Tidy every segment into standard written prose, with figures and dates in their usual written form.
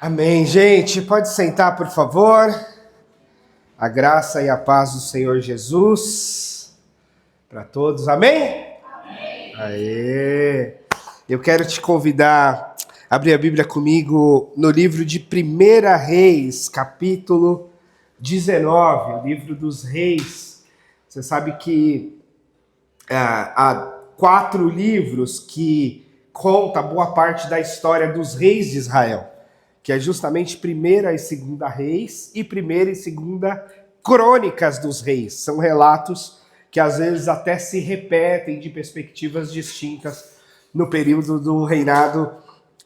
Amém, gente. Pode sentar, por favor. A graça e a paz do Senhor Jesus para todos. Amém? Amém. Aê! Eu quero te convidar a abrir a Bíblia comigo no livro de 1 Reis, capítulo 19, o livro dos reis. Você sabe que há 4 livros que contam boa parte da história dos reis de Israel, que é justamente 1ª e 2ª Reis e 1ª e 2ª Crônicas dos Reis. São relatos que às vezes até se repetem de perspectivas distintas no período do reinado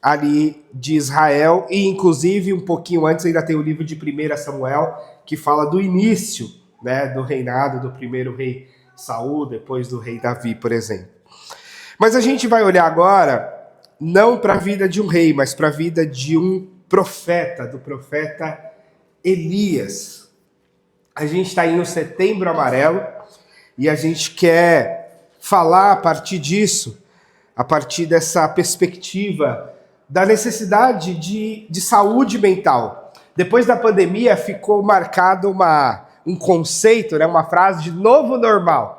ali de Israel, e inclusive um pouquinho antes ainda tem o livro de 1 Samuel, que fala do início, né, do reinado do primeiro rei Saul, depois do rei Davi, por exemplo. Mas a gente vai olhar agora não para a vida de um rei, mas para a vida de um profeta, do profeta Elias. A gente está aí no Setembro Amarelo e a gente quer falar a partir disso, a partir dessa perspectiva da necessidade de saúde mental. Depois da pandemia ficou marcado um conceito, né, uma frase de novo normal.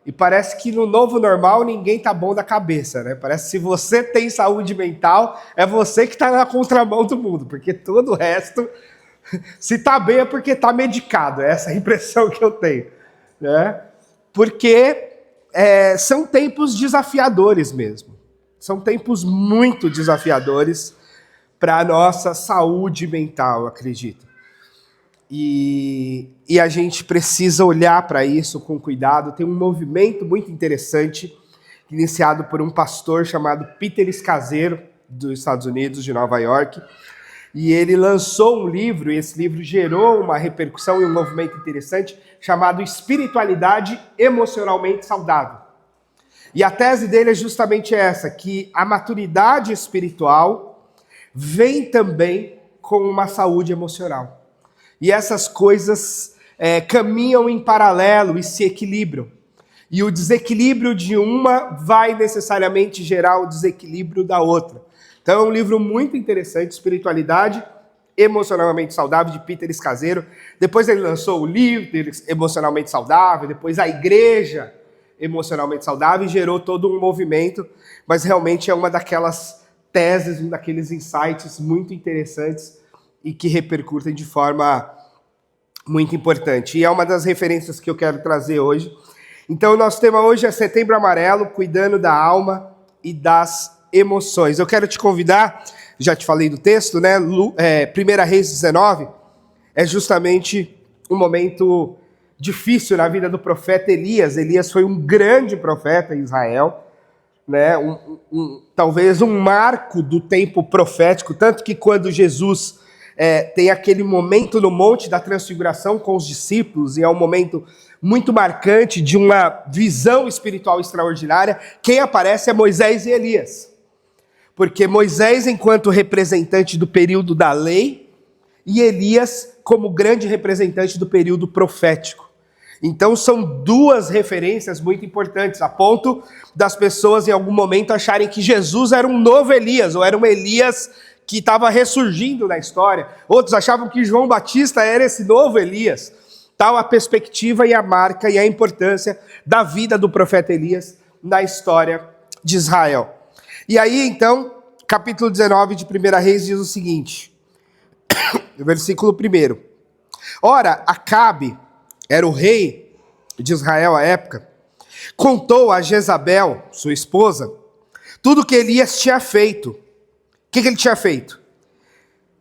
E parece que no novo normal ninguém tá bom da cabeça, né? Parece que se você tem saúde mental, é você que tá na contramão do mundo, porque todo o resto, se tá bem é porque tá medicado, é essa a impressão que eu tenho, né? Porque são tempos desafiadores mesmo, são tempos muito desafiadores para a nossa saúde mental, eu acredito. E a gente precisa olhar para isso com cuidado. Tem um movimento muito interessante, iniciado por um pastor chamado Peter Scazzero, dos Estados Unidos, de Nova York. E ele lançou um livro, e esse livro gerou uma repercussão e um movimento interessante, chamado Espiritualidade Emocionalmente Saudável. E a tese dele é justamente essa, que a maturidade espiritual vem também com uma saúde emocional. E essas coisas caminham em paralelo e se equilibram. E o desequilíbrio de uma vai necessariamente gerar o desequilíbrio da outra. Então é um livro muito interessante, Espiritualidade Emocionalmente Saudável, de Peter Scazzero. Depois ele lançou o Líder Emocionalmente Saudável, depois a Igreja Emocionalmente Saudável, e gerou todo um movimento. Mas realmente é uma daquelas teses, um daqueles insights muito interessantes e que repercutem de forma muito importante. E é uma das referências que eu quero trazer hoje. Então, o nosso tema hoje é Setembro Amarelo, cuidando da alma e das emoções. Eu quero te convidar, já te falei do texto, né? 1 Reis 19 é justamente um momento difícil na vida do profeta Elias. Elias foi um grande profeta em Israel, né? Talvez um marco do tempo profético, tanto que quando Jesus tem aquele momento no Monte da Transfiguração com os discípulos, e é um momento muito marcante de uma visão espiritual extraordinária, quem aparece é Moisés e Elias. Porque Moisés, enquanto representante do período da lei, e Elias como grande representante do período profético. Então são 2 referências muito importantes, a ponto das pessoas em algum momento acharem que Jesus era um novo Elias, ou era um Elias que estava ressurgindo na história. Outros achavam que João Batista era esse novo Elias. Tal a perspectiva e a marca e a importância da vida do profeta Elias na história de Israel. E aí, então, capítulo 19 de 1 Reis diz o seguinte, versículo 1. Ora, Acabe era o rei de Israel à época, contou a Jezabel, sua esposa, tudo que Elias tinha feito. O que ele tinha feito?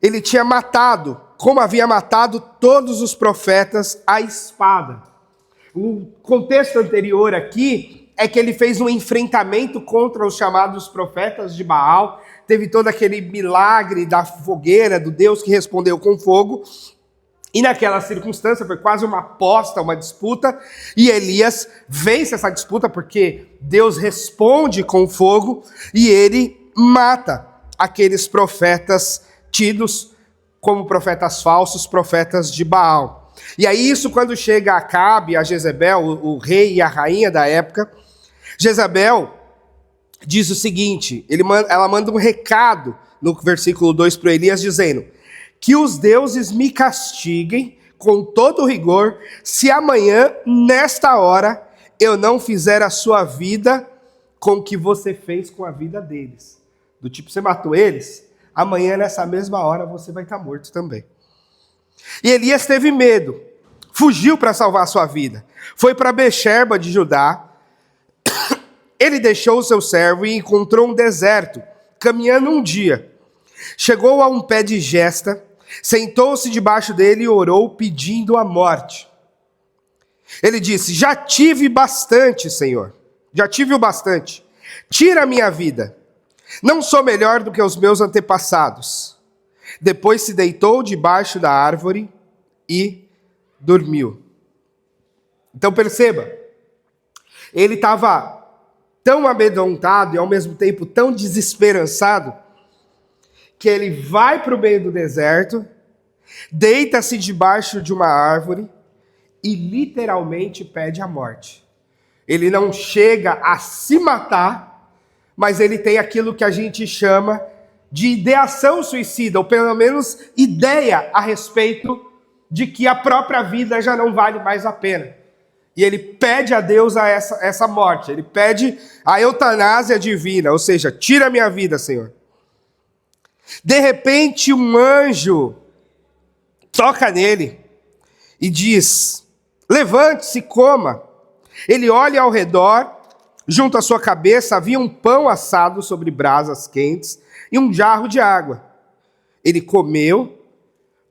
Ele tinha matado, como havia matado todos os profetas, à espada. O contexto anterior aqui é que ele fez um enfrentamento contra os chamados profetas de Baal, teve todo aquele milagre da fogueira, do Deus que respondeu com fogo, e naquela circunstância foi quase uma aposta, uma disputa, e Elias vence essa disputa porque Deus responde com fogo, e ele mata aqueles profetas tidos como profetas falsos, profetas de Baal. E aí isso, quando chega a Acabe, a Jezabel, o rei e a rainha da época, Jezabel diz o seguinte, ela manda um recado no versículo 2 para Elias, dizendo: que os deuses me castiguem com todo rigor, se amanhã, nesta hora, eu não fizer a sua vida com o que você fez com a vida deles. Do tipo, você matou eles, amanhã, nessa mesma hora, você vai estar morto também. E Elias teve medo, fugiu para salvar a sua vida. Foi para Bexerba de Judá. Ele deixou o seu servo e encontrou um deserto, caminhando um dia. Chegou a um pé de gesta, sentou-se debaixo dele e orou, pedindo a morte. Ele disse: já tive bastante, Senhor. Já tive o bastante. Tira a minha vida. Não sou melhor do que os meus antepassados. Depois se deitou debaixo da árvore e dormiu. Então perceba, ele estava tão amedrontado e ao mesmo tempo tão desesperançado, que ele vai para o meio do deserto, deita-se debaixo de uma árvore e literalmente pede a morte. Ele não chega a se matar, mas ele tem aquilo que a gente chama de ideação suicida, ou pelo menos ideia a respeito de que a própria vida já não vale mais a pena. E ele pede a Deus essa morte, ele pede a eutanásia divina, ou seja, tira a minha vida, Senhor. De repente, um anjo toca nele e diz: levante-se, coma. Ele olha ao redor, junto à sua cabeça havia um pão assado sobre brasas quentes e um jarro de água. Ele comeu,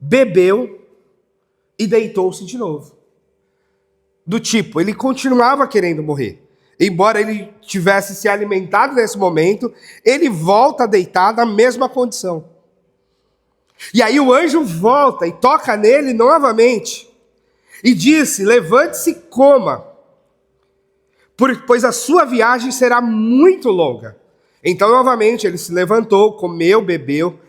bebeu e deitou-se de novo. Do tipo, ele continuava querendo morrer. Embora ele tivesse se alimentado nesse momento, ele volta a deitar na mesma condição. E aí o anjo volta e toca nele novamente. E disse: levante-se e coma, pois a sua viagem será muito longa. Então novamente ele se levantou, comeu, bebeu.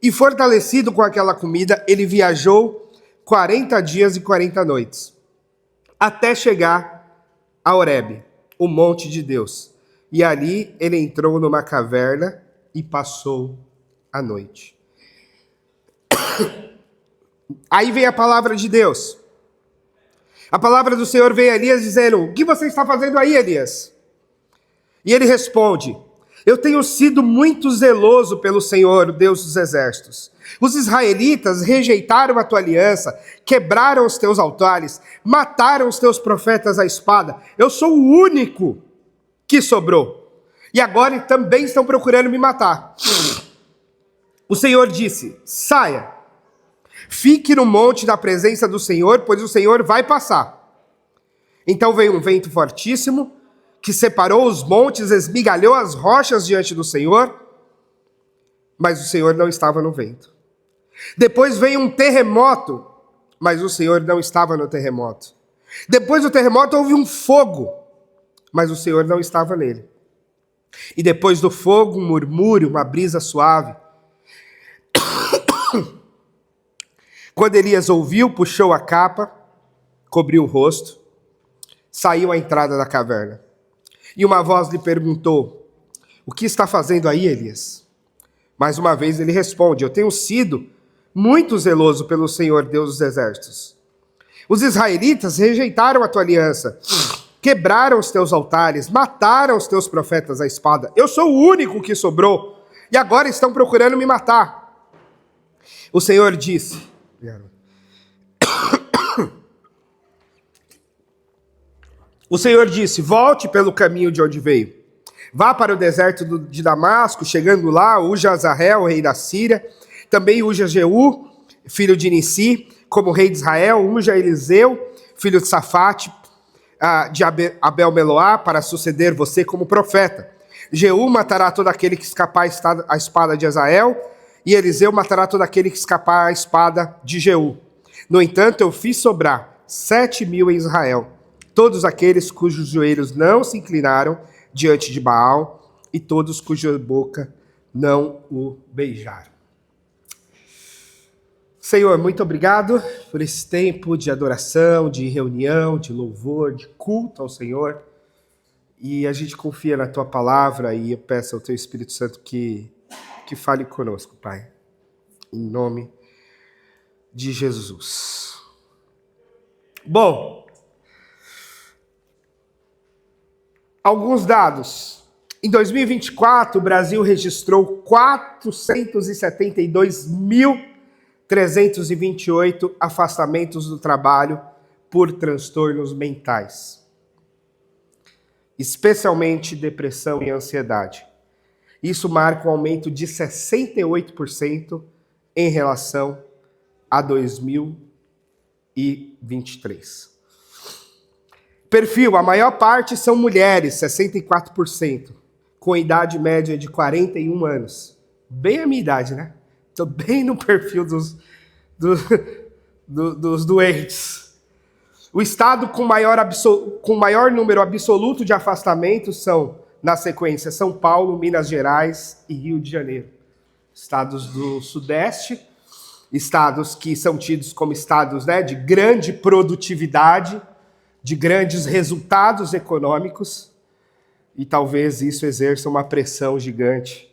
E fortalecido com aquela comida, ele viajou 40 dias e 40 noites. Até chegar a Horebe, o monte de Deus. E ali ele entrou numa caverna e passou a noite. Aí vem a palavra de Deus. A palavra do Senhor veio a Elias dizendo: o que você está fazendo aí, Elias? E ele responde: eu tenho sido muito zeloso pelo Senhor, Deus dos exércitos. Os israelitas rejeitaram a tua aliança, quebraram os teus altares, mataram os teus profetas à espada. Eu sou o único que sobrou. E agora também estão procurando me matar. O Senhor disse: saia, fique no monte da presença do Senhor, pois o Senhor vai passar. Então veio um vento fortíssimo, que separou os montes, esmigalhou as rochas diante do Senhor, mas o Senhor não estava no vento. Depois veio um terremoto, mas o Senhor não estava no terremoto. Depois do terremoto houve um fogo, mas o Senhor não estava nele. E depois do fogo, um murmúrio, uma brisa suave. Quando Elias ouviu, puxou a capa, cobriu o rosto, saiu à entrada da caverna. E uma voz lhe perguntou: o que está fazendo aí, Elias? Mais uma vez ele responde: eu tenho sido muito zeloso pelo Senhor, Deus dos exércitos. Os israelitas rejeitaram a tua aliança, quebraram os teus altares, mataram os teus profetas à espada. Eu sou o único que sobrou, e agora estão procurando me matar. O Senhor disse: o Senhor disse: volte pelo caminho de onde veio. Vá para o deserto de Damasco, chegando lá, unja Azael, rei da Síria. Também unja Jeú, filho de Nissi, como rei de Israel. Unja Eliseu, filho de Safate, de Abel-Meloá, para suceder você como profeta. Jeú matará todo aquele que escapar à espada de Azael, e Eliseu matará todo aquele que escapar à espada de Jeú. No entanto, eu fiz sobrar 7.000 em Israel, todos aqueles cujos joelhos não se inclinaram diante de Baal, e todos cuja boca não o beijaram. Senhor, muito obrigado por esse tempo de adoração, de reunião, de louvor, de culto ao Senhor. E a gente confia na Tua palavra e eu peço ao Teu Espírito Santo que que fale conosco, Pai. Em nome de Jesus. Bom, alguns dados. Em 2024, o Brasil registrou 472.328 afastamentos do trabalho por transtornos mentais, especialmente depressão e ansiedade. Isso marca um aumento de 68% em relação a 2023. Perfil, a maior parte são mulheres, 64%, com idade média de 41 anos. Bem a minha idade, né? Estou bem no perfil dos doentes. O estado com maior número absoluto de afastamentos são, na sequência, São Paulo, Minas Gerais e Rio de Janeiro. Estados do Sudeste, estados que são tidos como estados, né, de grande produtividade, de grandes resultados econômicos, e talvez isso exerça uma pressão gigante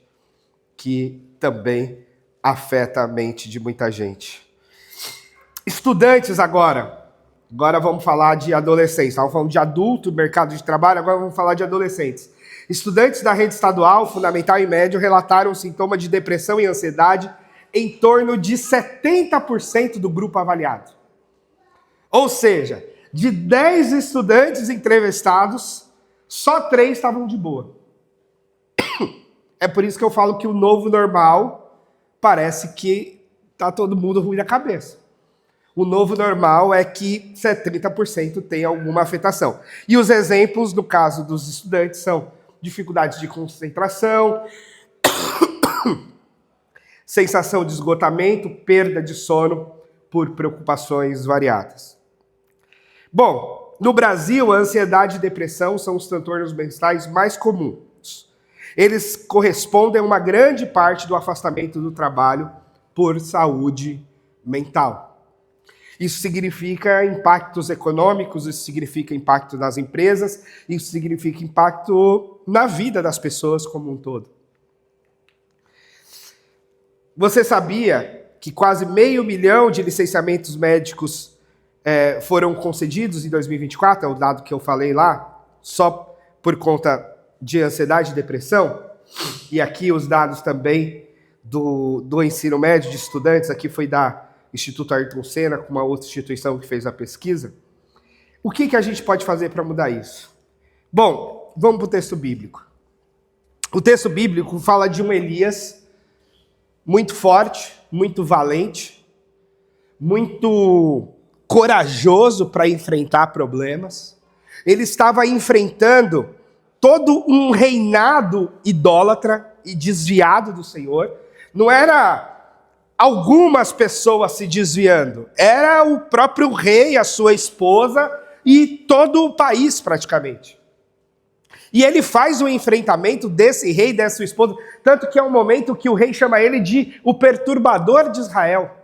que também afeta a mente de muita gente. Estudantes agora. Agora vamos falar de adolescentes. Estávamos falando de adulto, mercado de trabalho, agora vamos falar de adolescentes. Estudantes da rede estadual, fundamental e médio, relataram sintoma de depressão e ansiedade em torno de 70% do grupo avaliado. Ou seja, de 10 estudantes entrevistados, só 3 estavam de boa. É por isso que eu falo que o novo normal parece que está todo mundo ruim da cabeça. O novo normal é que 70% tem alguma afetação. E os exemplos, no caso dos estudantes, são dificuldade de concentração, sensação de esgotamento, perda de sono por preocupações variadas. Bom, no Brasil, a ansiedade e depressão são os transtornos mentais mais comuns. Eles correspondem a uma grande parte do afastamento do trabalho por saúde mental. Isso significa impactos econômicos, isso significa impacto nas empresas, isso significa impacto na vida das pessoas como um todo. Você sabia que quase 500 mil de licenciamentos médicos foram concedidos em 2024, é o dado que eu falei lá, só por conta de ansiedade e depressão? E aqui os dados também do ensino médio de estudantes, aqui foi da Instituto Ayrton Senna, com uma outra instituição que fez a pesquisa. O que a gente pode fazer para mudar isso? Bom, vamos para o texto bíblico. O texto bíblico fala de um Elias muito forte, muito valente, muito corajoso para enfrentar problemas. Ele estava enfrentando todo um reinado idólatra e desviado do Senhor. Não era algumas pessoas se desviando, era o próprio rei, a sua esposa e todo o país praticamente. E ele faz o enfrentamento desse rei, dessa sua esposa, tanto que é um momento que o rei chama ele de o perturbador de Israel.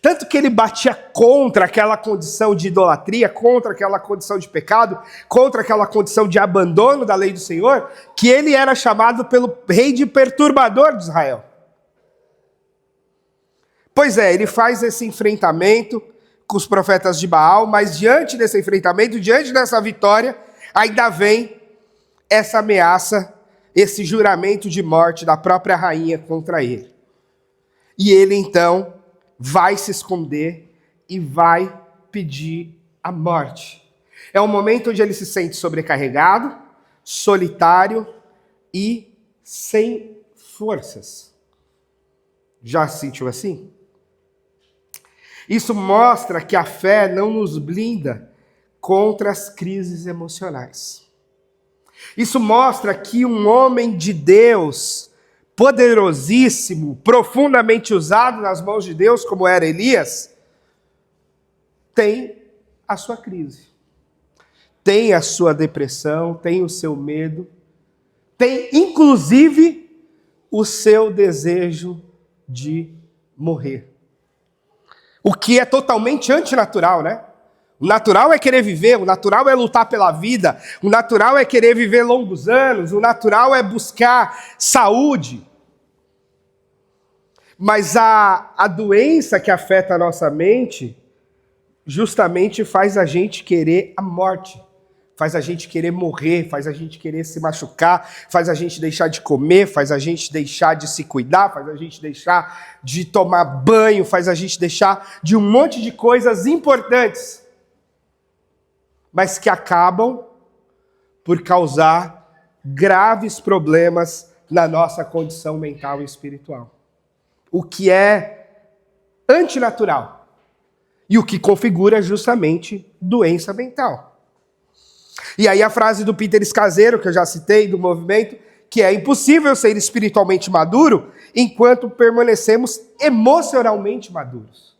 Tanto que ele batia contra aquela condição de idolatria, contra aquela condição de pecado, contra aquela condição de abandono da lei do Senhor, que ele era chamado pelo rei de perturbador de Israel. Pois é, ele faz esse enfrentamento com os profetas de Baal, mas diante desse enfrentamento, diante dessa vitória, ainda vem essa ameaça, esse juramento de morte da própria rainha contra ele. E ele então vai se esconder e vai pedir a morte. É um momento onde ele se sente sobrecarregado, solitário e sem forças. Já se sentiu assim? Isso mostra que a fé não nos blinda contra as crises emocionais. Isso mostra que um homem de Deus, poderosíssimo, profundamente usado nas mãos de Deus, como era Elias, tem a sua crise, tem a sua depressão, tem o seu medo, tem inclusive o seu desejo de morrer. O que é totalmente antinatural, né? O natural é querer viver, o natural é lutar pela vida, o natural é querer viver longos anos, o natural é buscar saúde. Mas a doença que afeta a nossa mente justamente faz a gente querer a morte, faz a gente querer morrer, faz a gente querer se machucar, faz a gente deixar de comer, faz a gente deixar de se cuidar, faz a gente deixar de tomar banho, faz a gente deixar de um monte de coisas importantes, mas que acabam por causar graves problemas na nossa condição mental e espiritual. O que é antinatural e o que configura justamente doença mental. E aí a frase do Peter Scazzero, que eu já citei, do movimento, que é impossível ser espiritualmente maduro enquanto permanecemos emocionalmente maduros.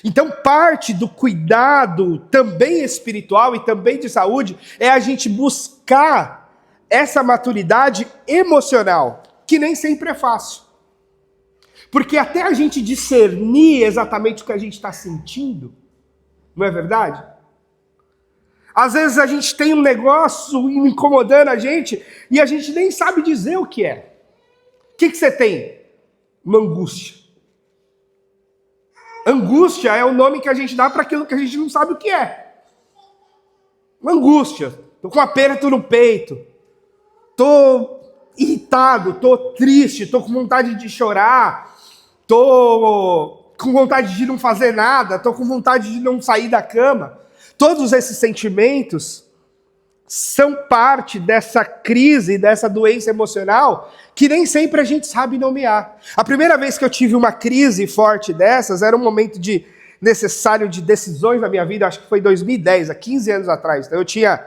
Então parte do cuidado também espiritual e também de saúde é a gente buscar essa maturidade emocional, que nem sempre é fácil. Porque até a gente discernir exatamente o que a gente está sentindo, não é verdade? Às vezes a gente tem um negócio incomodando a gente e a gente nem sabe dizer o que é. O que você tem? Uma angústia. Angústia é o nome que a gente dá para aquilo que a gente não sabe o que é. Uma angústia. Estou com um aperto no peito. Estou irritado, estou triste, estou com vontade de chorar. Estou com vontade de não fazer nada, estou com vontade de não sair da cama. Todos esses sentimentos são parte dessa crise, dessa doença emocional, que nem sempre a gente sabe nomear. A primeira vez que eu tive uma crise forte dessas, era um momento necessário de decisões na minha vida, acho que foi em 2010, há 15 anos atrás. Então eu tinha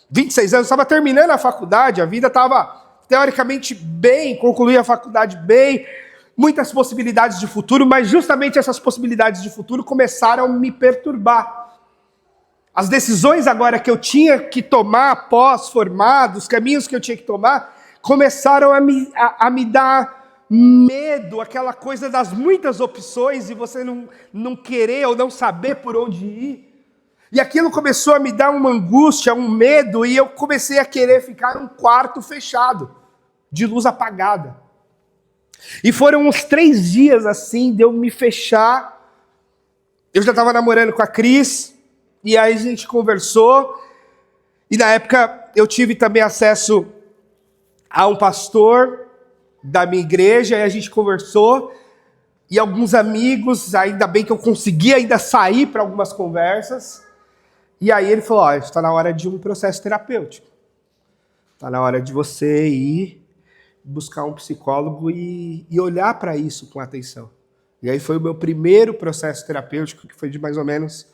26 anos, estava terminando a faculdade, a vida estava teoricamente bem, concluí a faculdade bem, muitas possibilidades de futuro, mas justamente essas possibilidades de futuro começaram a me perturbar. As decisões agora que eu tinha que tomar após formado, os caminhos que eu tinha que tomar, começaram a me dar medo, aquela coisa das muitas opções e você não querer ou não saber por onde ir. E aquilo começou a me dar uma angústia, um medo, e eu comecei a querer ficar num quarto fechado, de luz apagada. E foram uns 3 dias assim, de eu me fechar. Eu já estava namorando com a Cris, e aí a gente conversou, e na época eu tive também acesso a um pastor da minha igreja, e a gente conversou, e alguns amigos, ainda bem que eu consegui ainda sair para algumas conversas, e aí ele falou, está na hora de um processo terapêutico, está na hora de você ir buscar um psicólogo e olhar para isso com atenção. E aí foi o meu primeiro processo terapêutico, que foi de mais ou menos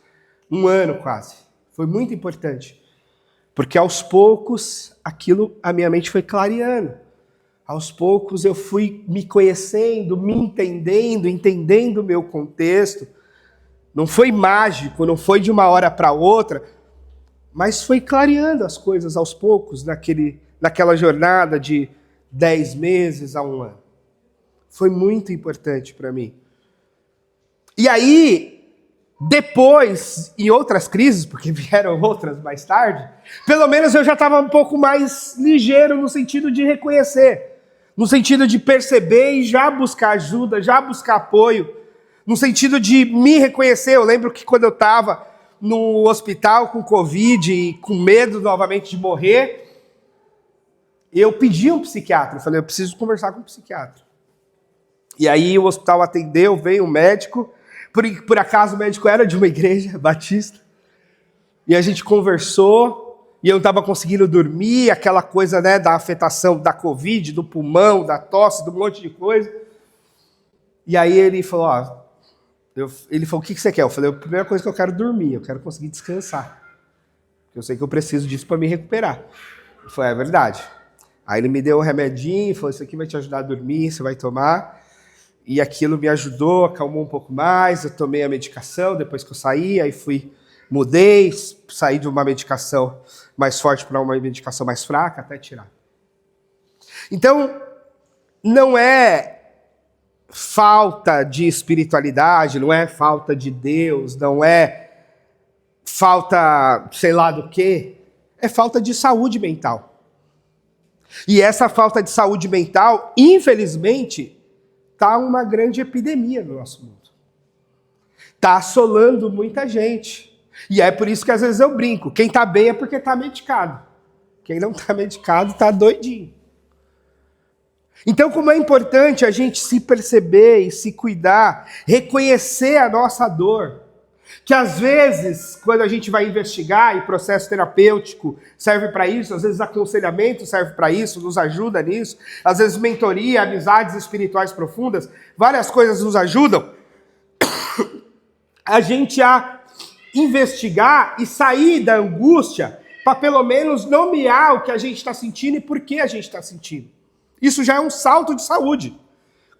1 ano quase. Foi muito importante. Porque aos poucos, a minha mente foi clareando. Aos poucos eu fui me conhecendo, me entendendo o meu contexto. Não foi mágico, não foi de uma hora para outra, mas foi clareando as coisas aos poucos naquela jornada de 10 meses a 1 ano. Foi muito importante para mim. E aí, depois, em outras crises, porque vieram outras mais tarde, pelo menos eu já estava um pouco mais ligeiro no sentido de reconhecer, no sentido de perceber e já buscar ajuda, já buscar apoio, no sentido de me reconhecer. Eu lembro que quando eu estava no hospital com Covid e com medo novamente de morrer, eu pedi um psiquiatra. Eu falei, eu preciso conversar com um psiquiatra. E aí o hospital atendeu, veio um médico. Por acaso o médico era de uma igreja batista. E a gente conversou, e eu não estava conseguindo dormir, aquela coisa, né, da afetação da Covid, do pulmão, da tosse, do monte de coisa. E aí ele falou, ele falou, o que você quer? Eu falei, a primeira coisa que eu quero é dormir, eu quero conseguir descansar. Eu sei que eu preciso disso para me recuperar. Ele falou, é verdade. Aí ele me deu um remedinho, falou, isso aqui vai te ajudar a dormir, você vai tomar. E aquilo me ajudou, acalmou um pouco mais, eu tomei a medicação, depois que eu saí, aí mudei, saí de uma medicação mais forte para uma medicação mais fraca, até tirar. Então, não é falta de espiritualidade, não é falta de Deus, não é falta sei lá do quê, é falta de saúde mental. E essa falta de saúde mental, infelizmente, está uma grande epidemia no nosso mundo. Está assolando muita gente. E é por isso que às vezes eu brinco. Quem está bem é porque está medicado. Quem não está medicado está doidinho. Então, como é importante a gente se perceber e se cuidar, reconhecer a nossa dor, que às vezes, quando a gente vai investigar, e processo terapêutico serve para isso, às vezes aconselhamento serve para isso, nos ajuda nisso, às vezes mentoria, amizades espirituais profundas, várias coisas nos ajudam a gente a investigar e sair da angústia para pelo menos nomear o que a gente está sentindo e por que a gente está sentindo. Isso já é um salto de saúde.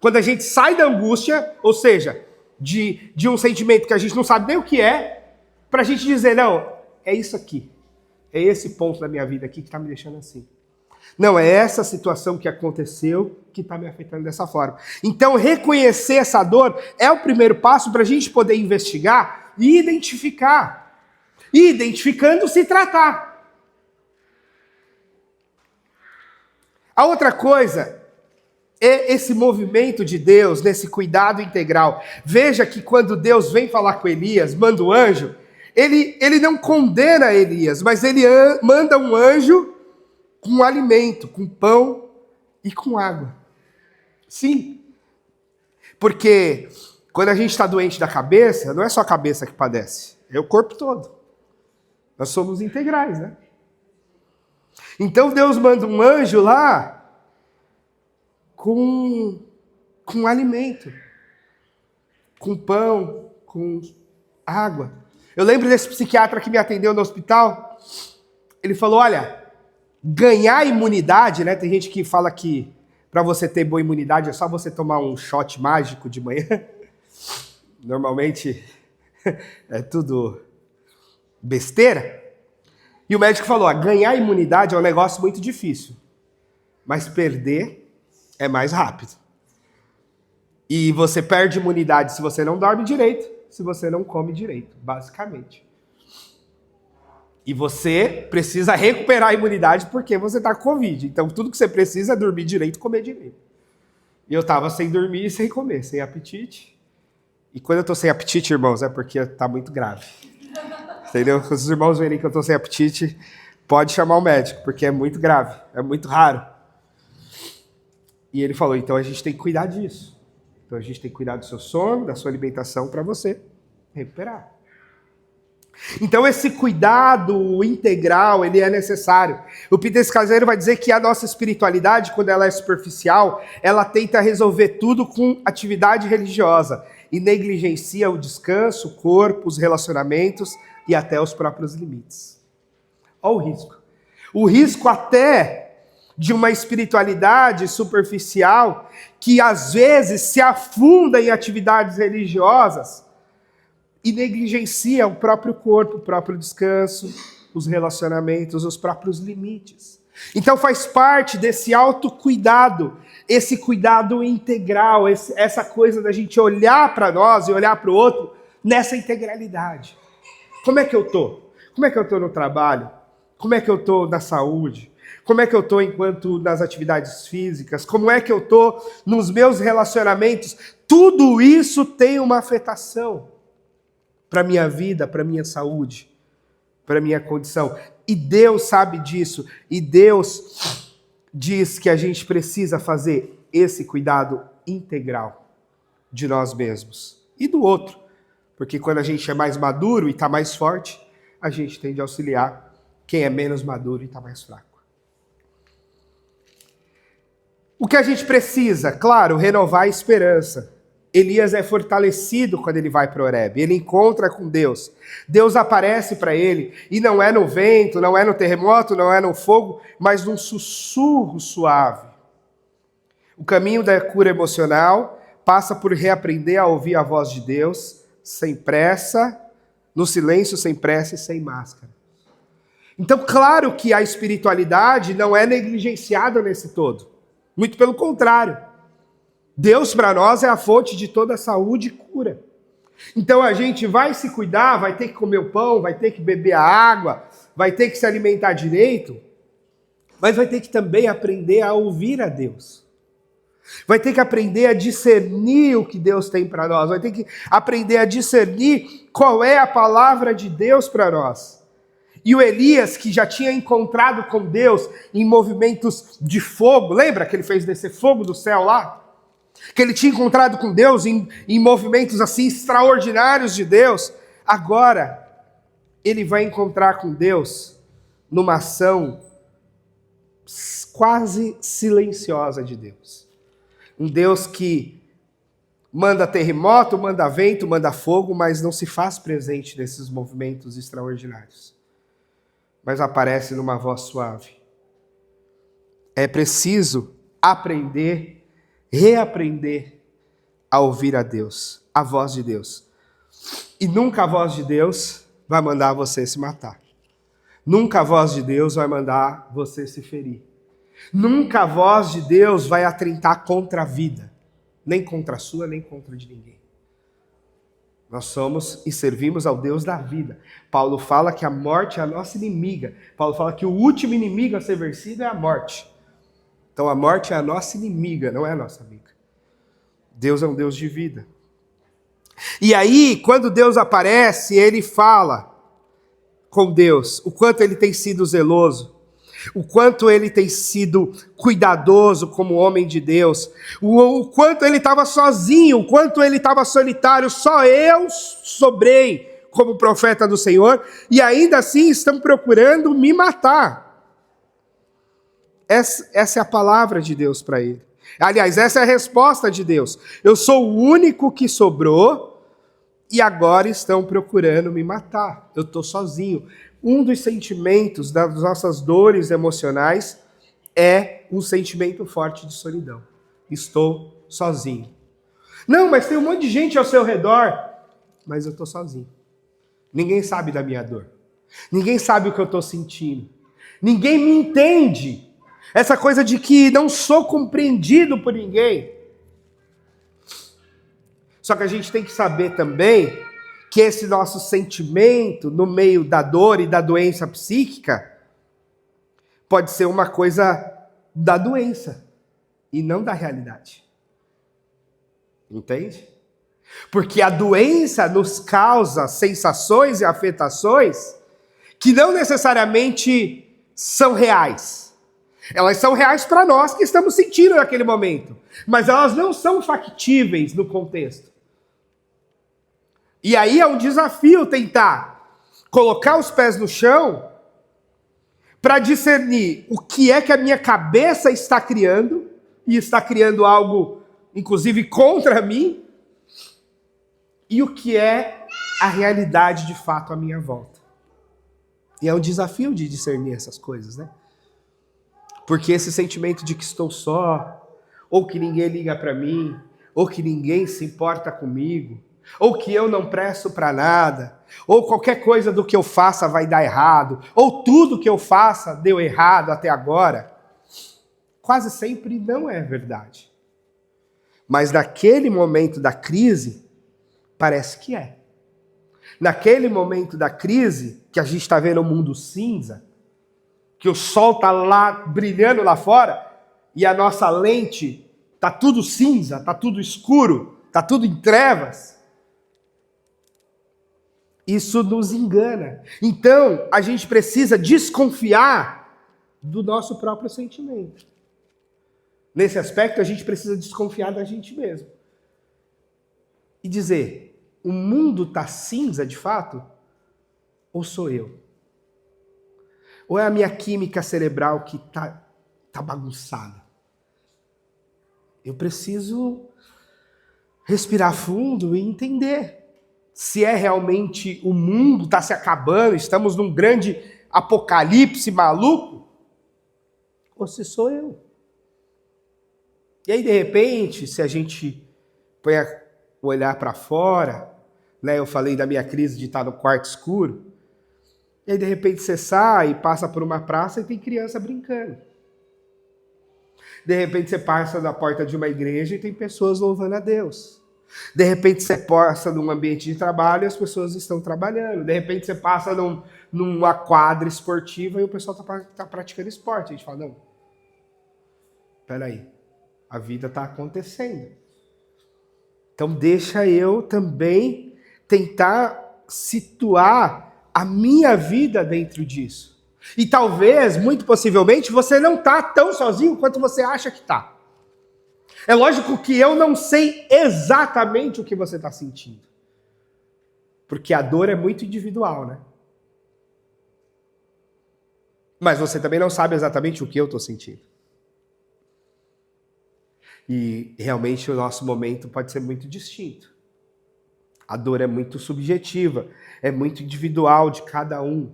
Quando a gente sai da angústia, ou seja, de um sentimento que a gente não sabe nem o que é, para a gente dizer, não, é isso aqui. É esse ponto da minha vida aqui que está me deixando assim. Não, é essa situação que aconteceu que está me afetando dessa forma. Então, reconhecer essa dor é o primeiro passo para a gente poder investigar e identificar. E, identificando, se tratar. A outra coisa é esse movimento de Deus, nesse cuidado integral. Veja que quando Deus vem falar com Elias, manda o anjo, ele não condena Elias, mas ele manda um anjo com alimento, com pão e com água. Sim. Porque quando a gente está doente da cabeça, não é só a cabeça que padece, é o corpo todo. Nós somos integrais, né? Então Deus manda um anjo lá com alimento, com pão, com água. Eu lembro desse psiquiatra que me atendeu no hospital, ele falou, olha, ganhar imunidade, né? Tem gente que fala que para você ter boa imunidade é só você tomar um shot mágico de manhã. Normalmente é tudo besteira. E o médico falou, ganhar imunidade é um negócio muito difícil, mas perder é mais rápido. E você perde imunidade se você não dorme direito, se você não come direito, basicamente. E você precisa recuperar a imunidade porque você está com Covid. Então, tudo que você precisa é dormir direito e comer direito. E eu estava sem dormir e sem comer, sem apetite. E quando eu estou sem apetite, irmãos, é porque está muito grave. Entendeu? Se os irmãos verem que eu estou sem apetite, pode chamar o médico, porque é muito grave, é muito raro. E ele falou, então a gente tem que cuidar disso. Então a gente tem que cuidar do seu sono, da sua alimentação para você recuperar. Então esse cuidado integral, ele é necessário. O Peter Scazzero vai dizer que a nossa espiritualidade, quando ela é superficial, ela tenta resolver tudo com atividade religiosa e negligencia o descanso, o corpo, os relacionamentos e até os próprios limites. Olha o risco. O risco até de uma espiritualidade superficial que às vezes se afunda em atividades religiosas e negligencia o próprio corpo, o próprio descanso, os relacionamentos, os próprios limites. Então faz parte desse autocuidado, esse cuidado integral, essa coisa da gente olhar para nós e olhar para o outro nessa integralidade. Como é que eu estou? Como é que eu estou no trabalho? Como é que eu estou na saúde? Como é que eu estou enquanto nas atividades físicas? Como é que eu estou nos meus relacionamentos? Tudo isso tem uma afetação para a minha vida, para a minha saúde, para a minha condição. E Deus sabe disso. E Deus diz que a gente precisa fazer esse cuidado integral de nós mesmos e do outro. Porque quando a gente é mais maduro e está mais forte, a gente tende a auxiliar quem é menos maduro e está mais fraco. O que a gente precisa? Claro, renovar a esperança. Elias é fortalecido quando ele vai para Horebe. Ele encontra com Deus. Deus aparece para ele. E não é no vento, não é no terremoto, não é no fogo, mas num sussurro suave. O caminho da cura emocional passa por reaprender a ouvir a voz de Deus, sem pressa, no silêncio, sem pressa e sem máscara. Então, claro que a espiritualidade não é negligenciada nesse todo. Muito pelo contrário. Deus para nós é a fonte de toda a saúde e cura. Então a gente vai se cuidar, vai ter que comer o pão, vai ter que beber a água, vai ter que se alimentar direito, mas vai ter que também aprender a ouvir a Deus. Vai ter que aprender a discernir o que Deus tem para nós. Vai ter que aprender a discernir qual é a palavra de Deus para nós. E o Elias, que já tinha encontrado com Deus em movimentos de fogo, lembra que ele fez descer fogo do céu lá? Que ele tinha encontrado com Deus em movimentos assim extraordinários de Deus. Agora, ele vai encontrar com Deus numa ação quase silenciosa de Deus. Um Deus que manda terremoto, manda vento, manda fogo, mas não se faz presente nesses movimentos extraordinários. Mas aparece numa voz suave. É preciso aprender, reaprender a ouvir a Deus, a voz de Deus. E nunca a voz de Deus vai mandar você se matar. Nunca a voz de Deus vai mandar você se ferir. Nunca a voz de Deus vai atentar contra a vida. Nem contra a sua, nem contra a de ninguém. Nós somos e servimos ao Deus da vida. Paulo fala que a morte é a nossa inimiga. Paulo fala que o último inimigo a ser vencido é a morte. Então a morte é a nossa inimiga, não é a nossa amiga. Deus é um Deus de vida. E aí, quando Deus aparece, ele fala com Deus o quanto ele tem sido zeloso, o quanto ele tem sido cuidadoso como homem de Deus, o quanto ele estava sozinho, o quanto ele estava solitário, só eu sobrei como profeta do Senhor, e ainda assim estão procurando me matar. Essa é a palavra de Deus para ele. Aliás, essa é a resposta de Deus. Eu sou o único que sobrou, e agora estão procurando me matar. Eu estou sozinho. Um dos sentimentos das nossas dores emocionais é um sentimento forte de solidão. Estou sozinho. Não, mas tem um monte de gente ao seu redor. Mas eu estou sozinho. Ninguém sabe da minha dor. Ninguém sabe o que eu estou sentindo. Ninguém me entende. Essa coisa de que não sou compreendido por ninguém. Só que a gente tem que saber também que esse nosso sentimento no meio da dor e da doença psíquica pode ser uma coisa da doença e não da realidade. Entende? Porque a doença nos causa sensações e afetações que não necessariamente são reais. Elas são reais para nós que estamos sentindo naquele momento, mas elas não são factíveis no contexto. E aí é um desafio tentar colocar os pés no chão para discernir o que é que a minha cabeça está criando, e está criando algo, inclusive, contra mim, e o que é a realidade de fato à minha volta. E é um desafio de discernir essas coisas, né? Porque esse sentimento de que estou só, ou que ninguém liga para mim, ou que ninguém se importa comigo, ou que eu não presto para nada, ou qualquer coisa do que eu faça vai dar errado, ou tudo que eu faça deu errado até agora, quase sempre não é verdade. Mas naquele momento da crise, parece que é. Naquele momento da crise, que a gente está vendo o mundo cinza, que o sol está lá brilhando lá fora, e a nossa lente está tudo cinza, está tudo escuro, está tudo em trevas, isso nos engana. Então, a gente precisa desconfiar do nosso próprio sentimento. Nesse aspecto, a gente precisa desconfiar da gente mesmo. E dizer, o mundo está cinza de fato? Ou sou eu? Ou é a minha química cerebral que está bagunçada? Eu preciso respirar fundo e entender se é realmente o mundo está se acabando, estamos num grande apocalipse maluco, ou se sou eu. E aí, de repente, se a gente põe o olhar para fora, né, eu falei da minha crise de estar no quarto escuro, e aí, de repente, você sai e passa por uma praça e tem criança brincando. De repente, você passa na porta de uma igreja e tem pessoas louvando a Deus. De repente você passa num ambiente de trabalho e as pessoas estão trabalhando. De repente você passa numa quadra esportiva e o pessoal está praticando esporte. A gente fala, não, peraí, A vida está acontecendo. Então deixa eu também tentar situar a minha vida dentro disso. E talvez, muito possivelmente, você não está tão sozinho quanto você acha que está. É lógico que eu não sei exatamente o que você está sentindo. Porque a dor é muito individual, né? Mas você também não sabe exatamente o que eu estou sentindo. E realmente o nosso momento pode ser muito distinto. A dor é muito subjetiva, é muito individual de cada um.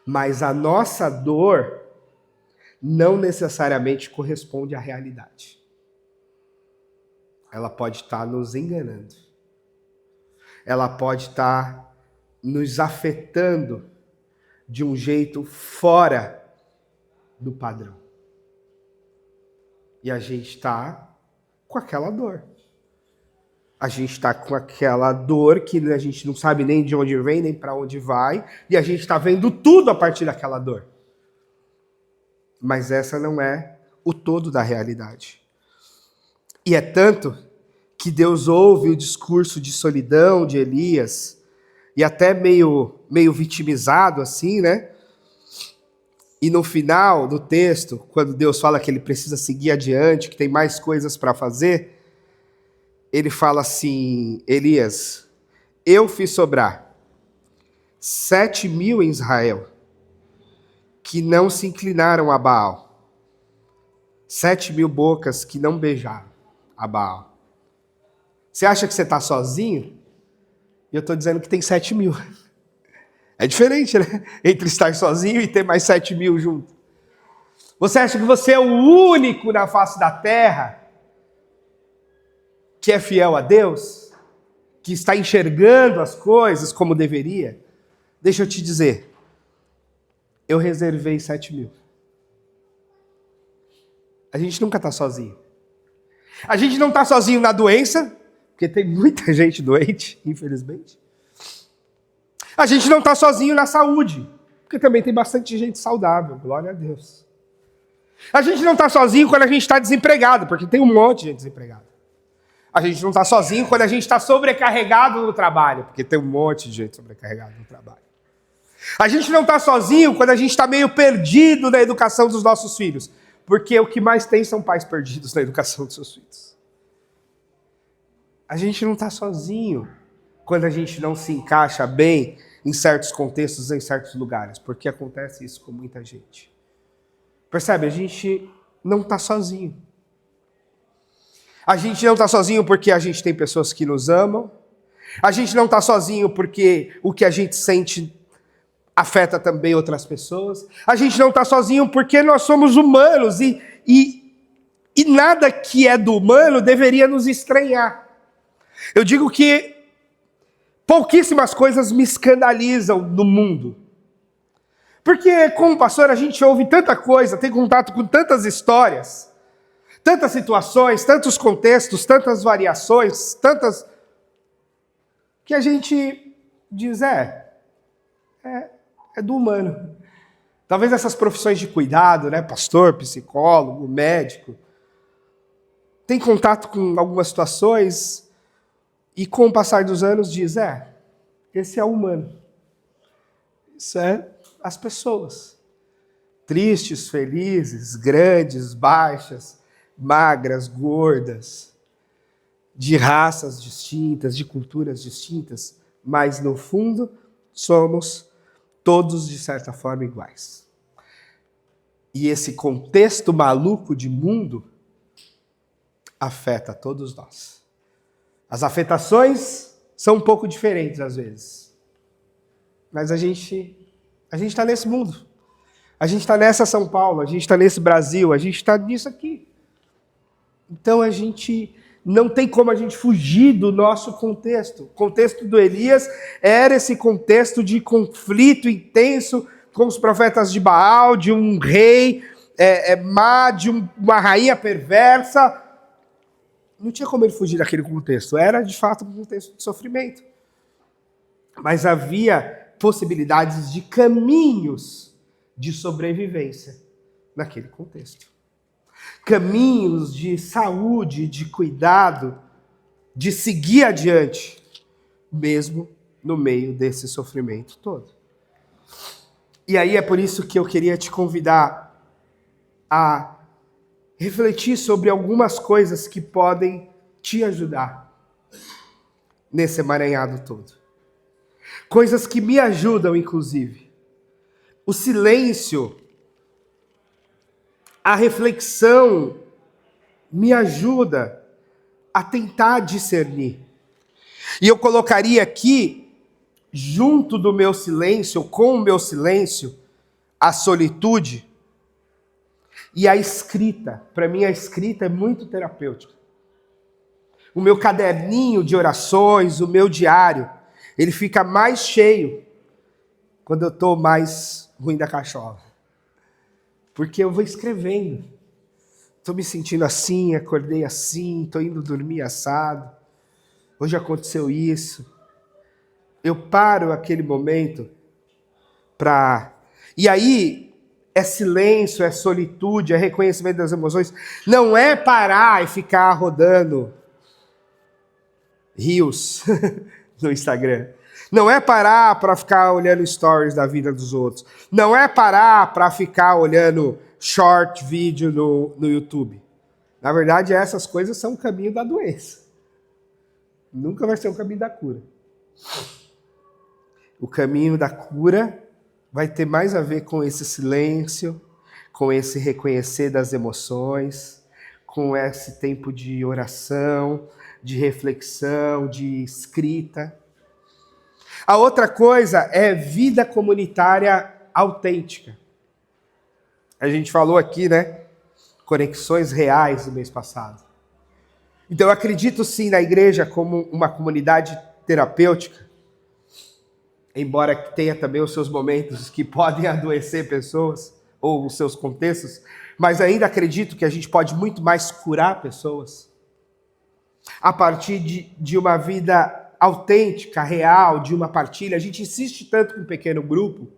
Mas a nossa dor não necessariamente corresponde à realidade. Ela pode estar nos enganando. Ela pode estar nos afetando de um jeito fora do padrão. E a gente está com aquela dor. A gente está com aquela dor que a gente não sabe nem de onde vem, nem para onde vai, e a gente está vendo tudo a partir daquela dor. Mas essa não é o todo da realidade. E é tanto que Deus ouve o discurso de solidão de Elias, e até meio vitimizado assim, né? E no final do texto, quando Deus fala que ele precisa seguir adiante, que tem mais coisas para fazer, ele fala assim: Elias, eu fiz sobrar 7.000 em Israel, que não se inclinaram a Baal. 7.000 bocas que não beijaram a Baal. Você acha que você está sozinho? E eu estou dizendo que tem 7.000. É diferente, né? Entre estar sozinho e ter mais 7.000 junto. Você acha que você é o único na face da terra que é fiel a Deus? Que está enxergando as coisas como deveria? Deixa eu te dizer. Eu reservei 7.000. A gente nunca está sozinho. A gente não está sozinho na doença, porque tem muita gente doente, infelizmente. A gente não está sozinho na saúde, porque também tem bastante gente saudável, glória a Deus. A gente não está sozinho quando a gente está desempregado, porque tem um monte de gente desempregada. A gente não está sozinho quando a gente está sobrecarregado no trabalho, porque tem um monte de gente sobrecarregada no trabalho. A gente não está sozinho quando a gente está meio perdido na educação dos nossos filhos, porque o que mais tem são pais perdidos na educação dos seus filhos. A gente não está sozinho quando a gente não se encaixa bem em certos contextos, em certos lugares, porque acontece isso com muita gente. Percebe? A gente não está sozinho. A gente não está sozinho porque a gente tem pessoas que nos amam. A gente não está sozinho porque o que a gente sente afeta também outras pessoas. A gente não está sozinho porque nós somos humanos e nada que é do humano deveria nos estranhar. Eu digo que pouquíssimas coisas me escandalizam no mundo. Porque, como pastor, a gente ouve tanta coisa, tem contato com tantas histórias, tantas situações, tantos contextos, tantas variações, tantas... que a gente diz, é do humano. Talvez essas profissões de cuidado, né, pastor, psicólogo, médico, tem contato com algumas situações e com o passar dos anos diz, esse é o humano. Isso é as pessoas. Tristes, felizes, grandes, baixas, magras, gordas, de raças distintas, de culturas distintas, mas no fundo somos todos de certa forma iguais. E esse contexto maluco de mundo afeta todos nós. As afetações são um pouco diferentes às vezes. Mas a gente está nesse mundo. A gente está nessa São Paulo, a gente está nesse Brasil, a gente está nisso aqui. Então a gente não tem como a gente fugir do nosso contexto. O contexto do Elias era esse contexto de conflito intenso com os profetas de Baal, de um rei má, de uma rainha perversa. Não tinha como ele fugir daquele contexto. Era, de fato, um contexto de sofrimento. Mas havia possibilidades de caminhos de sobrevivência naquele contexto. caminhos de saúde, de cuidado, de seguir adiante, mesmo no meio desse sofrimento todo. E aí é por isso que eu queria te convidar a refletir sobre algumas coisas que podem te ajudar nesse emaranhado todo. Coisas que me ajudam, inclusive. O silêncio, a reflexão me ajuda a tentar discernir. E eu colocaria aqui, junto do meu silêncio, com o meu silêncio, a solitude e a escrita. Para mim, a escrita é muito terapêutica. O meu caderninho de orações, o meu diário, ele fica mais cheio quando eu estou mais ruim da cachola. Porque eu vou escrevendo. Estou me sentindo assim, acordei assim, estou indo dormir assado. Hoje aconteceu isso. Eu paro aquele momento para... E aí, é silêncio, é solitude, é reconhecimento das emoções. Não é parar e ficar rodando rios no Instagram. Não é parar para ficar olhando stories da vida dos outros. Não é parar para ficar olhando short vídeo no YouTube. Na verdade, essas coisas são o caminho da doença. Nunca vai ser o caminho da cura. O caminho da cura vai ter mais a ver com esse silêncio, com esse reconhecer das emoções, com esse tempo de oração, de reflexão, de escrita. A outra coisa é vida comunitária autêntica. A gente falou aqui, né? Conexões reais no mês passado. Então eu acredito sim na igreja como uma comunidade terapêutica, embora tenha também os seus momentos que podem adoecer pessoas, ou os seus contextos, mas ainda acredito que a gente pode muito mais curar pessoas a partir de uma vida autêntica, real, de uma partilha. A gente insiste tanto com um pequeno grupo,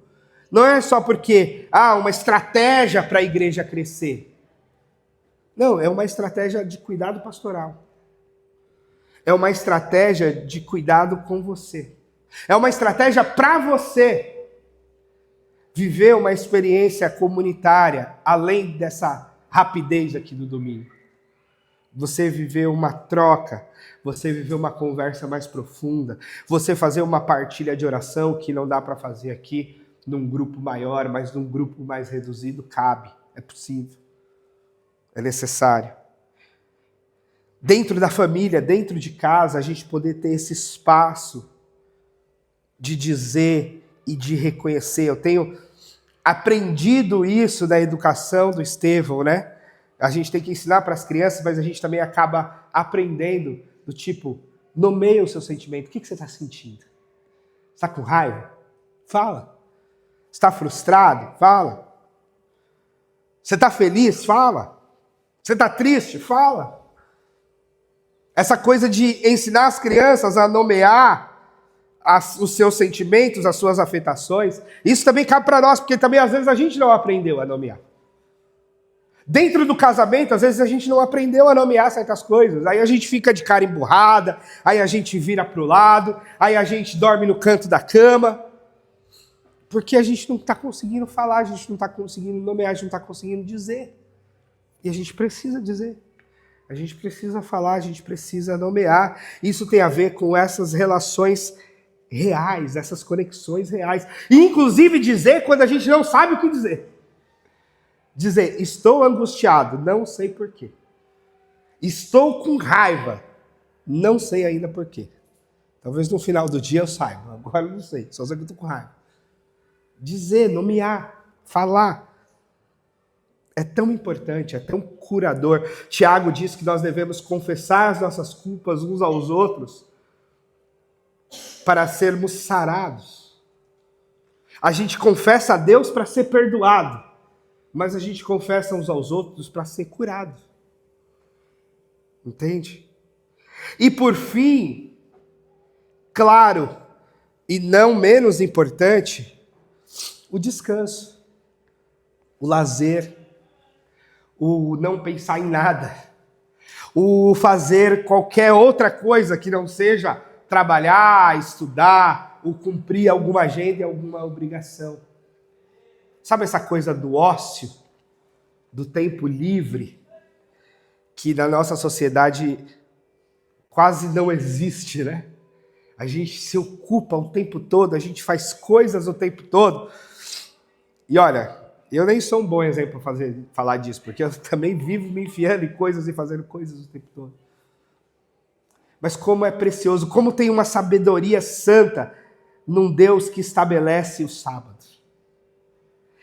não é só porque uma estratégia para a igreja crescer. Não, é uma estratégia de cuidado pastoral. É uma estratégia de cuidado com você. É uma estratégia para você viver uma experiência comunitária, além dessa rapidez aqui do domingo. Você viver uma troca, você viver uma conversa mais profunda, você fazer uma partilha de oração que não dá para fazer aqui num grupo maior, mas num grupo mais reduzido, cabe, é possível, é necessário. Dentro da família, dentro de casa, a gente poder ter esse espaço de dizer e de reconhecer. Eu tenho aprendido isso na educação do Estevão, né? A gente tem que ensinar para as crianças, mas a gente também acaba aprendendo do tipo, nomeia o seu sentimento. O que você está sentindo? Você está com raiva? Fala. Você está frustrado? Fala. Você está feliz? Fala. Você está triste? Fala. Essa coisa de ensinar as crianças a nomear os seus sentimentos, as suas afetações, isso também cabe para nós, porque também às vezes a gente não aprendeu a nomear. Dentro do casamento, às vezes a gente não aprendeu a nomear certas coisas, aí a gente fica de cara emburrada, aí a gente vira para o lado, aí a gente dorme no canto da cama, porque a gente não está conseguindo falar, a gente não está conseguindo nomear, a gente não está conseguindo dizer. E a gente precisa dizer. A gente precisa falar, a gente precisa nomear. Isso tem a ver com essas relações reais, essas conexões reais. E, inclusive, dizer quando a gente não sabe o que dizer. Dizer, estou angustiado, não sei porquê. Estou com raiva, não sei ainda porquê. Talvez no final do dia eu saiba, agora eu não sei, só sei que eu estou com raiva. Dizer, nomear, falar. É tão importante, é tão curador. Tiago diz que nós devemos confessar as nossas culpas uns aos outros para sermos sarados. A gente confessa a Deus para ser perdoado, mas a gente confessa uns aos outros para ser curado. Entende? E por fim, claro, e não menos importante, o descanso, o lazer, o não pensar em nada, o fazer qualquer outra coisa que não seja trabalhar, estudar, ou cumprir alguma agenda e alguma obrigação. Sabe essa coisa do ócio, do tempo livre, que na nossa sociedade quase não existe, né? A gente se ocupa o tempo todo, a gente faz coisas o tempo todo. E olha, eu nem sou um bom exemplo para falar disso, porque eu também vivo me enfiando em coisas e fazendo coisas o tempo todo. Mas como é precioso, como tem uma sabedoria santa num Deus que estabelece o sábado.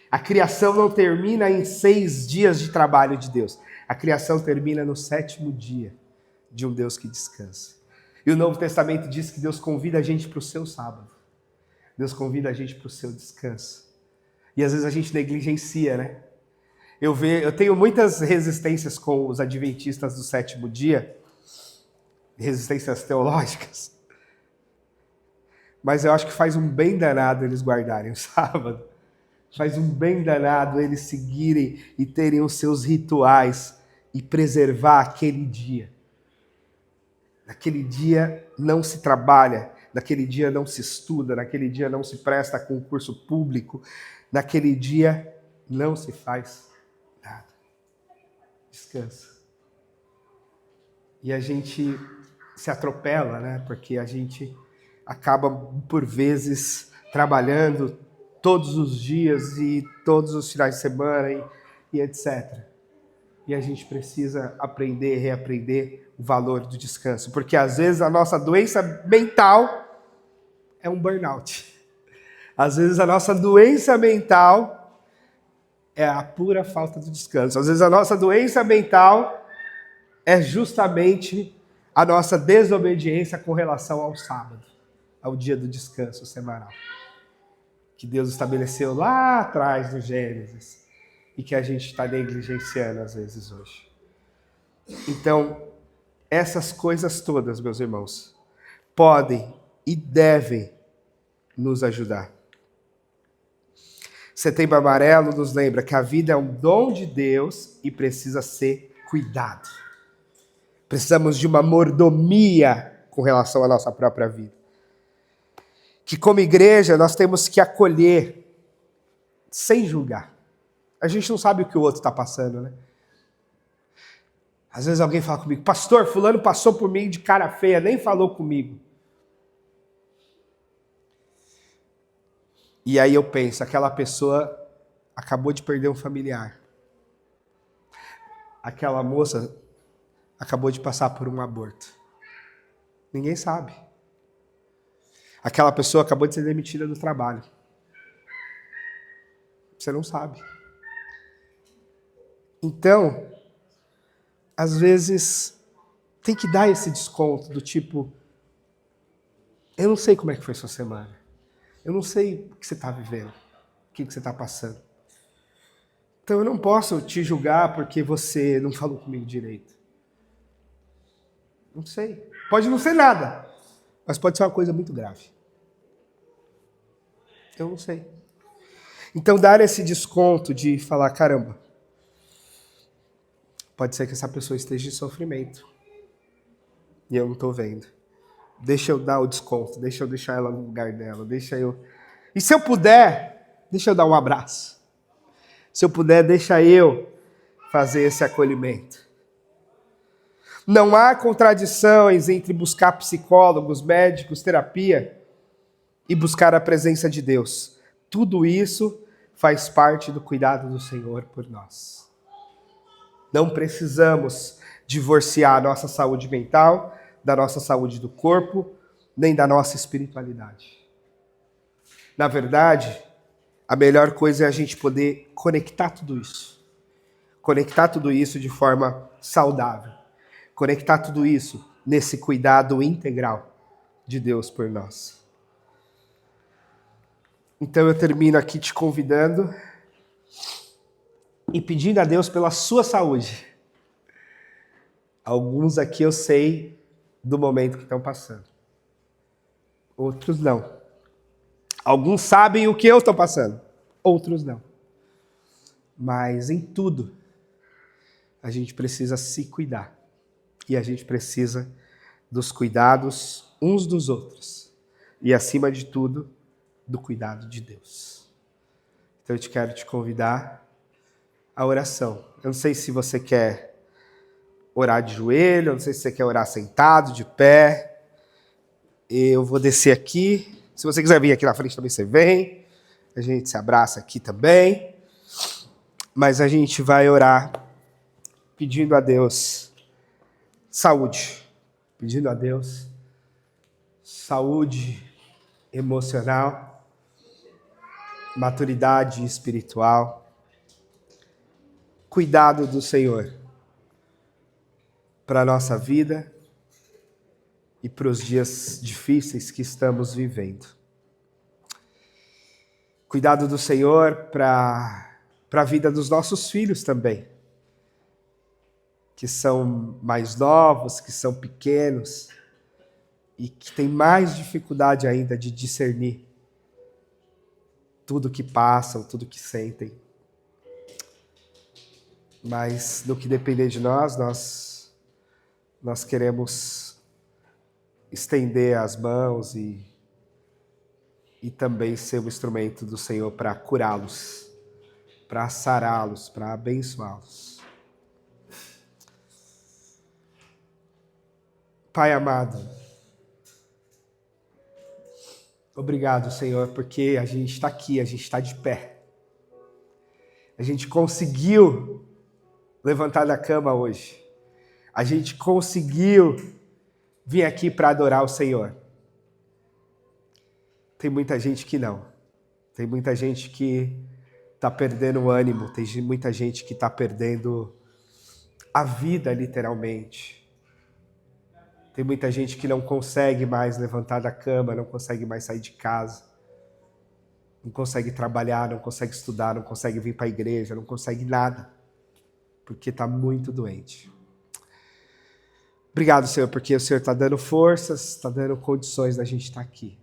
A criação não termina em 6 dias de trabalho de Deus. A criação termina no 7º dia de um Deus que descansa. E o Novo Testamento diz que Deus convida a gente para o seu sábado. Deus convida a gente para o seu descanso. E às vezes a gente negligencia, né? Eu tenho muitas resistências com os adventistas do 7º dia, resistências teológicas, mas eu acho que faz um bem danado eles guardarem o sábado. Faz um bem danado eles seguirem e terem os seus rituais e preservar aquele dia. Naquele dia não se trabalha, naquele dia não se estuda, naquele dia não se presta concurso público, naquele dia não se faz nada. Descansa. E a gente se atropela, né? Porque a gente acaba, por vezes, trabalhando todos os dias e todos os finais de semana e etc. E a gente precisa aprender, reaprender o valor do descanso. Porque às vezes a nossa doença mental é um burnout. Às vezes a nossa doença mental é a pura falta de descanso. Às vezes a nossa doença mental é justamente a nossa desobediência com relação ao sábado, ao dia do descanso semanal, que Deus estabeleceu lá atrás no Gênesis e que a gente está negligenciando às vezes hoje. Então, essas coisas todas, meus irmãos, podem e devem nos ajudar. Setembro Amarelo nos lembra que a vida é um dom de Deus e precisa ser cuidado. Precisamos de uma mordomia com relação à nossa própria vida. Que como igreja nós temos que acolher sem julgar. A gente não sabe o que o outro está passando, né? Às vezes alguém fala comigo, pastor, fulano passou por mim de cara feia, nem falou comigo. E aí eu penso, aquela pessoa acabou de perder um familiar. Aquela moça acabou de passar por um aborto. Ninguém sabe. Aquela pessoa acabou de ser demitida do trabalho. Você não sabe. Então, às vezes, tem que dar esse desconto do tipo, eu não sei como é que foi sua semana. Eu não sei o que você está vivendo, o que você está passando. Então eu não posso te julgar porque você não falou comigo direito. Não sei. Pode não ser nada, mas pode ser uma coisa muito grave. Eu não sei. Então dar esse desconto de falar, caramba, pode ser que essa pessoa esteja em sofrimento e eu não estou vendo. Deixa eu dar o desconto, deixa eu deixar ela no lugar dela, deixa eu... E se eu puder, deixa eu dar um abraço. Se eu puder, deixa eu fazer esse acolhimento. Não há contradições entre buscar psicólogos, médicos, terapia e buscar a presença de Deus. Tudo isso faz parte do cuidado do Senhor por nós. Não precisamos divorciar a nossa saúde mental da nossa saúde do corpo, nem da nossa espiritualidade. Na verdade, a melhor coisa é a gente poder conectar tudo isso. Conectar tudo isso de forma saudável. Conectar tudo isso nesse cuidado integral de Deus por nós. Então eu termino aqui te convidando e pedindo a Deus pela sua saúde. Alguns aqui eu sei do momento que estão passando. Outros não. Alguns sabem o que eu estou passando. Outros não. Mas em tudo, a gente precisa se cuidar. E a gente precisa dos cuidados uns dos outros. E, acima de tudo, do cuidado de Deus. Então, eu quero te convidar à oração. Eu não sei se você quer orar de joelho, eu não sei se você quer orar sentado, de pé. Eu vou descer aqui. Se você quiser vir aqui na frente também, você vem. A gente se abraça aqui também. Mas a gente vai orar pedindo a Deus saúde. Pedindo a Deus saúde emocional, maturidade espiritual, cuidado do Senhor para a nossa vida e para os dias difíceis que estamos vivendo. Cuidado do Senhor para a vida dos nossos filhos também, que são mais novos, que são pequenos e que têm mais dificuldade ainda de discernir tudo que passam, tudo que sentem. Mas no que depender de nós queremos estender as mãos e também ser um instrumento do Senhor para curá-los, para sará-los, para abençoá-los. Pai amado, obrigado, Senhor, porque a gente está aqui, a gente está de pé. A gente conseguiu levantar da cama hoje. A gente conseguiu vir aqui para adorar o Senhor. Tem muita gente que não. Tem muita gente que está perdendo o ânimo. Tem muita gente que está perdendo a vida, literalmente. Tem muita gente que não consegue mais levantar da cama, não consegue mais sair de casa. Não consegue trabalhar, não consegue estudar, não consegue vir para a igreja, não consegue nada. Porque está muito doente. Obrigado, Senhor, porque o Senhor está dando forças, está dando condições da gente estar aqui.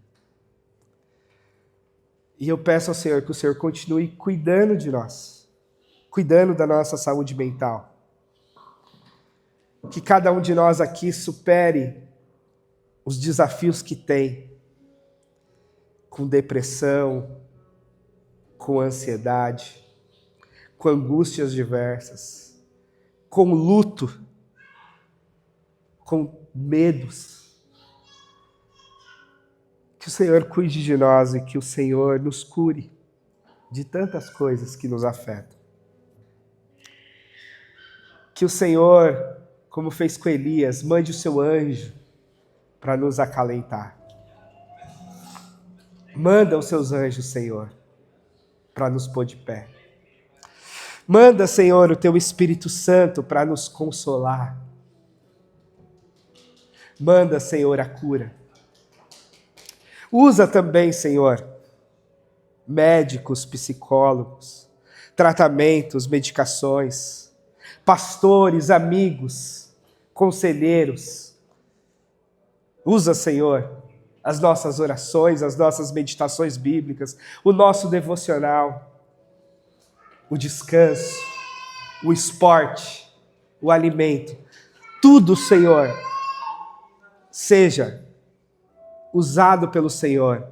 E eu peço ao Senhor que o Senhor continue cuidando de nós, cuidando da nossa saúde mental. Que cada um de nós aqui supere os desafios que tem com depressão, com ansiedade, com angústias diversas, com luto, com medos. Que o Senhor cuide de nós e que o Senhor nos cure de tantas coisas que nos afetam. Que o Senhor, como fez com Elias, mande o seu anjo para nos acalentar. Manda os seus anjos, Senhor, para nos pôr de pé. Manda, Senhor, o teu Espírito Santo para nos consolar. Manda, Senhor, a cura. Usa também, Senhor, médicos, psicólogos, tratamentos, medicações, pastores, amigos, conselheiros. Usa, Senhor, as nossas orações, as nossas meditações bíblicas, o nosso devocional, o descanso, o esporte, o alimento. Tudo, Senhor, seja usado pelo Senhor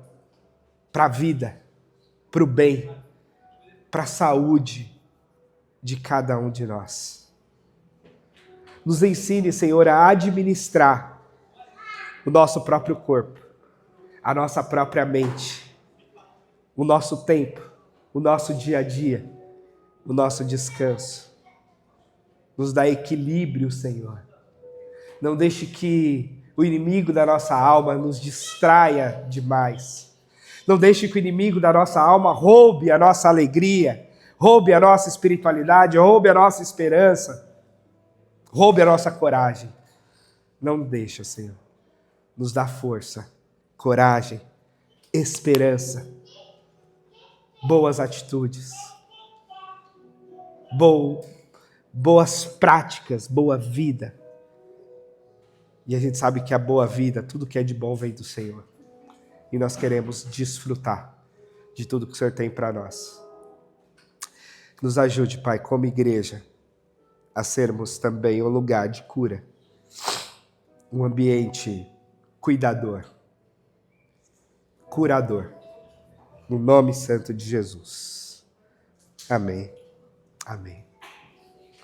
para a vida, para o bem, para a saúde de cada um de nós. Nos ensine, Senhor, a administrar o nosso próprio corpo, a nossa própria mente, o nosso tempo, o nosso dia a dia, o nosso descanso. Nos dá equilíbrio, Senhor. Não deixe que o inimigo da nossa alma nos distraia demais. Não deixe que o inimigo da nossa alma roube a nossa alegria, roube a nossa espiritualidade, roube a nossa esperança, roube a nossa coragem. Não deixa, Senhor. Nos dá força, coragem, esperança, boas atitudes, boas práticas, boa vida. E a gente sabe que a boa vida, tudo que é de bom vem do Senhor. E nós queremos desfrutar de tudo que o Senhor tem para nós. Nos ajude, Pai, como igreja, a sermos também um lugar de cura, um ambiente cuidador, curador, no nome santo de Jesus. Amém. Amém.